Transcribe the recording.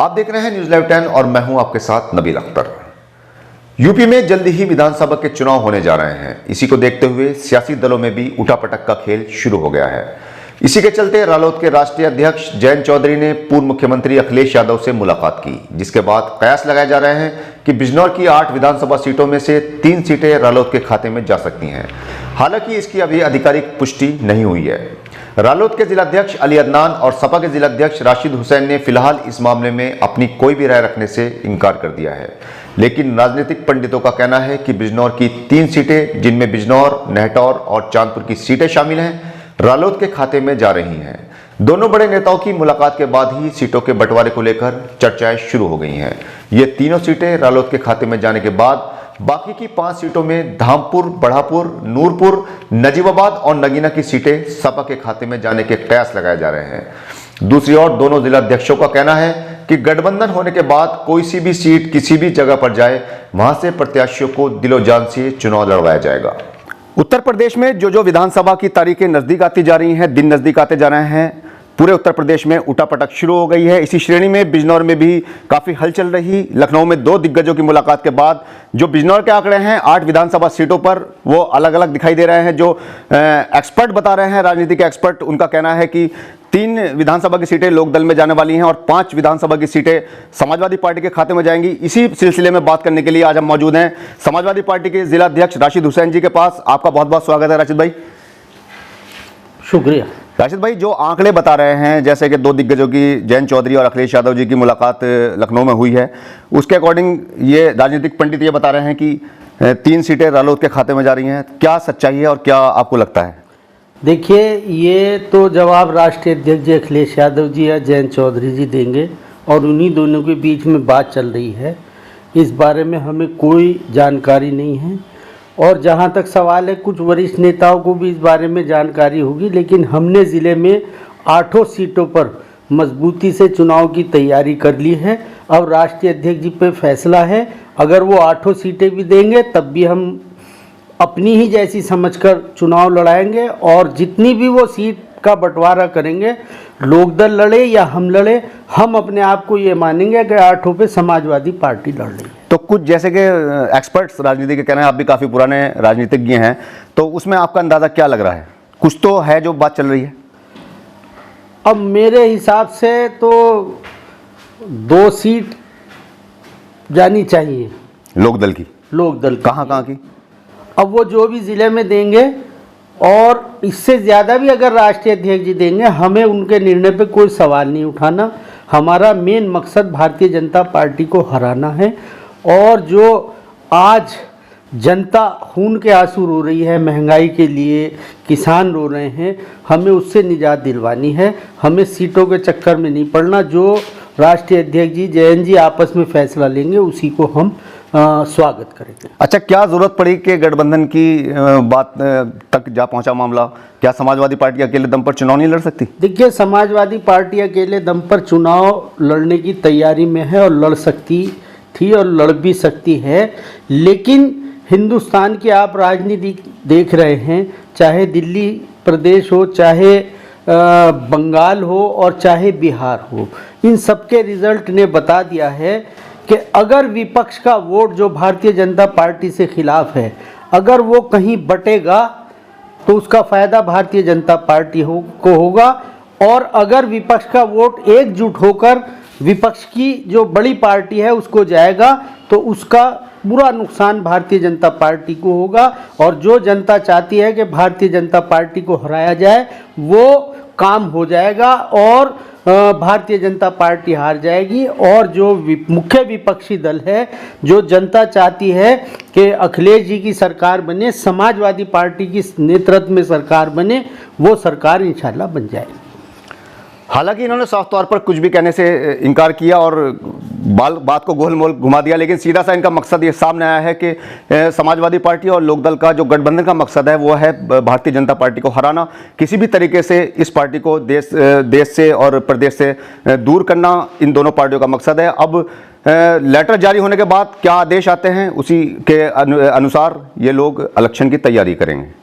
आप देख रहे हैं न्यूज लाइव 10 और मैं हूं आपके साथ नबील अख्तर। यूपी में जल्दी ही विधानसभा के चुनाव होने जा रहे हैं। इसी को देखते हुए सियासी दलों में भी उठापटक का खेल शुरू हो गया है। इसी के चलते रालोद के राष्ट्रीय अध्यक्ष जयंत चौधरी ने पूर्व मुख्यमंत्री अखिलेश यादव से मुलाकात की, जिसके बाद कयास लगाए जा रहे हैं कि बिजनौर की 8 विधानसभा सीटों में से 3 सीटें रालोद के खाते में जा सकती हैं। हालांकि इसकी अभी आधिकारिक पुष्टि नहीं हुई है। रालोद के जिलाध्यक्ष अली अदनान और सपा के जिलाध्यक्ष राशिद हुसैन ने फिलहाल इस मामले में अपनी कोई भी राय रखने से इनकार कर दिया है। लेकिन राजनीतिक पंडितों का कहना है कि बिजनौर की 3 सीटें, जिनमें बिजनौर, नेहटौर और चांदपुर की सीटें शामिल हैं, रालोद के खाते में जा रही हैं। दोनों बड़े नेताओं की मुलाकात के बाद ही सीटों के बंटवारे को लेकर चर्चाएं शुरू हो गई हैं। ये तीनों सीटें रालोद के खाते में जाने के बाद बाकी की 5 सीटों में धामपुर, बढ़ापुर, नूरपुर, नजीबाबाद और नगीना की सीटें सपा के खाते में जाने के कयास लगाए जा रहे हैं। दूसरी ओर दोनों जिलाध्यक्षों का कहना है कि गठबंधन होने के बाद कोई सी भी सीट किसी भी जगह पर जाए, वहां से प्रत्याशियों को दिलो जान से चुनाव लड़वाया जाएगा। उत्तर प्रदेश में जो विधानसभा की तारीखें नजदीक आती जा रही हैं, दिन नजदीक आते जा रहे हैं, पूरे उत्तर प्रदेश में उठापटक शुरू हो गई है। इसी श्रेणी में बिजनौर में भी काफी हलचल रही। लखनऊ में 2 दिग्गजों की मुलाकात के बाद जो बिजनौर के आंकड़े हैं 8 विधानसभा सीटों पर, वो अलग अलग दिखाई दे रहे हैं। जो एक्सपर्ट बता रहे हैं, राजनीति के एक्सपर्ट, उनका कहना है कि 3 विधानसभा की सीटें लोकदल में जाने वाली हैं और 5 विधानसभा की सीटें समाजवादी पार्टी के खाते में जाएंगी। इसी सिलसिले में बात करने के लिए आज हम मौजूद हैं समाजवादी पार्टी के जिलाध्यक्ष राशिद हुसैन जी के पास। आपका बहुत बहुत स्वागत है राशिद भाई। शुक्रिया। राशिद भाई, जो आंकड़े बता रहे हैं, जैसे कि 2 दिग्गजों की, जयंत चौधरी और अखिलेश यादव जी की मुलाकात लखनऊ में हुई है, उसके अकॉर्डिंग ये राजनीतिक पंडित ये बता रहे हैं कि 3 सीटें रालोद के खाते में जा रही हैं। क्या सच्चाई है और क्या आपको लगता है? देखिए, ये तो जवाब राष्ट्रीय अध्यक्ष जी अखिलेश यादव जी या जयंत चौधरी जी देंगे और उन्हीं दोनों के बीच में बात चल रही है। इस बारे में हमें कोई जानकारी नहीं है और जहाँ तक सवाल है, कुछ वरिष्ठ नेताओं को भी इस बारे में जानकारी होगी, लेकिन हमने ज़िले में 8 सीटों पर मजबूती से चुनाव की तैयारी कर ली है। अब राष्ट्रीय अध्यक्ष जी पे फैसला है। अगर वो 8 सीटें भी देंगे तब भी हम अपनी ही जैसी समझकर चुनाव लड़ाएंगे और जितनी भी वो सीट का बंटवारा करेंगे, लोकदल लड़े या हम लड़े, हम अपने आप को ये मानेंगे कि 8 पे समाजवादी पार्टी लड़ रही है। तो कुछ जैसे कि एक्सपर्ट्स राजनीति के कहना है, आप भी काफ़ी पुराने राजनीतिज्ञ हैं, तो उसमें आपका अंदाज़ा क्या लग रहा है? कुछ तो है जो बात चल रही है। अब मेरे हिसाब से तो 2 सीट जानी चाहिए लोकदल की। लोकदल कहाँ की? अब वो जो भी ज़िले में देंगे और इससे ज़्यादा भी अगर राष्ट्रीय अध्यक्ष जी देंगे, हमें उनके निर्णय पे कोई सवाल नहीं उठाना। हमारा मेन मकसद भारतीय जनता पार्टी को हराना है। और जो आज जनता खून के आंसू रो रही है, महंगाई के लिए किसान रो रहे हैं, हमें उससे निजात दिलवानी है। हमें सीटों के चक्कर में नहीं पड़ना। जो राष्ट्रीय अध्यक्ष जी, जयंत जी आपस में फैसला लेंगे, उसी को हम स्वागत करेंगे। अच्छा, क्या जरूरत पड़ी कि गठबंधन की बात तक जा पहुंचा मामला? क्या समाजवादी पार्टी अकेले दम पर चुनाव नहीं लड़ सकती? देखिए, समाजवादी पार्टी अकेले दम पर चुनाव लड़ने की तैयारी में है और लड़ सकती थी और लड़ भी सकती है। लेकिन हिंदुस्तान की आप राजनीति देख रहे हैं, चाहे दिल्ली प्रदेश हो, चाहे बंगाल हो और चाहे बिहार हो, इन सबके रिजल्ट ने बता दिया है कि अगर विपक्ष का वोट जो भारतीय जनता पार्टी से खिलाफ है, अगर वो कहीं बटेगा तो उसका फ़ायदा भारतीय जनता पार्टी को होगा। और अगर विपक्ष का वोट एकजुट होकर विपक्ष की जो बड़ी पार्टी है उसको जाएगा तो उसका बुरा नुकसान भारतीय जनता पार्टी को होगा। और जो जनता चाहती है कि भारतीय जनता पार्टी को हराया जाए, वो काम हो जाएगा और भारतीय जनता पार्टी हार जाएगी। और जो मुख्य विपक्षी दल है, जो जनता चाहती है कि अखिलेश जी की सरकार बने, समाजवादी पार्टी की नेतृत्व में सरकार बने, वो सरकार इंशाल्लाह बन जाएगी। हालांकि इन्होंने साफ तौर पर कुछ भी कहने से इनकार किया और बात को गोल मोल घुमा दिया, लेकिन सीधा सा इनका मकसद ये सामने आया है कि समाजवादी पार्टी और लोकदल का जो गठबंधन का मकसद है वो है भारतीय जनता पार्टी को हराना, किसी भी तरीके से इस पार्टी को देश से और प्रदेश से दूर करना, इन दोनों पार्टियों का मकसद है। अब लेटर जारी होने के बाद क्या आदेश आते हैं, उसी के अनुसार ये लोग इलेक्शन की तैयारी करेंगे।